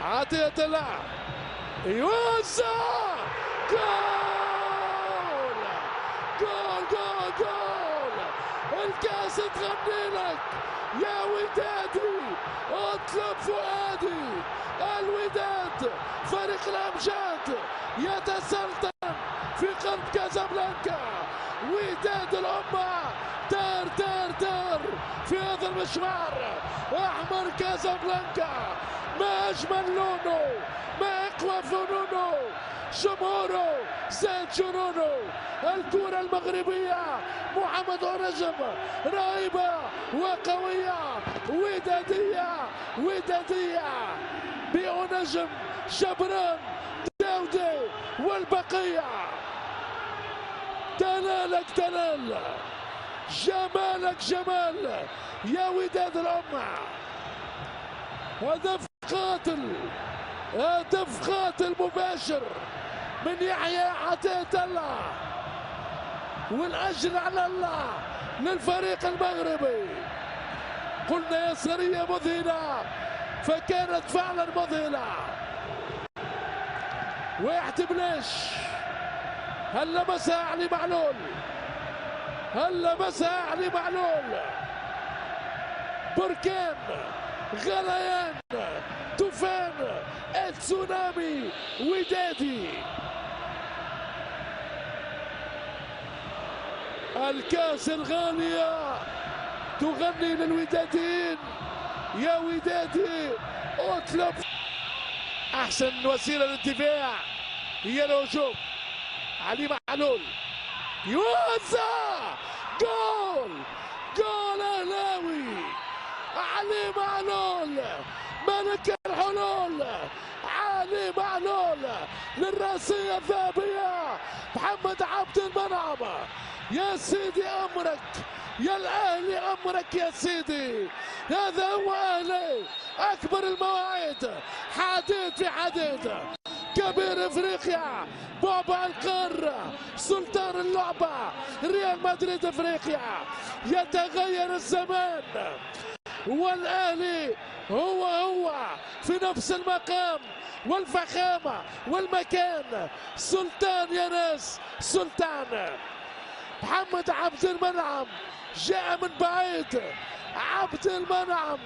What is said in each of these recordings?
عطية الله يوزع. جول جول جول جول. الكاس تغني لك يا ودادي، اطلب فؤادي. الوداد فريق الامجاد يتسلطن في قلب كازابلانكا. وداد الامه دار دار دار في هذا المشوار. احمر كازابلانكا، ما اجمل لونه، ما اقوى فنونه، جمهوره زاد جنونه. الكرة المغربية محمد ونجم رهيبة وقوية، ودادية ودادية بأنجم جبران داودي والبقية. دلالك دلال، جمالك جمال يا وداد الأمة. هدف قاتل، هدف قاتل مباشر من يحيى عطية الله، والأجر على الله للفريق المغربي. قلنا يسارية مذهلة، فكانت فعلا مذهلة. واحتبلاش، هل لمسها علي معلول، هل لمسها علي معلول. بركان، غليان، طوفان، التسونامي، ودادي. الكاس الغالية تغني للوداديين. يا ودادي اطلب. احسن وسيلة للدفاع هي الهجوم. علي معلول يوزع. جول جول اهلاوي. علي معلول ملك الحلول. علي معلول للراسية الذهبية. محمد عبد المنعم، يا سيدي امرك، يا الاهلي امرك يا سيدي. هذا هو اهلي، اكبر المواعيد، حديد في حديد. كبير افريقيا، بعبع القاره، سلطان اللعبه، ريال مدريد افريقيا. يتغير الزمان والاهلي هو في نفس المقام والفخامه والمكان. سلطان يا ناس، سلطان. محمد عبد المنعم جاء من بعيد. عبد المنعم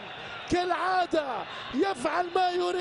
كالعاده يفعل ما يريد.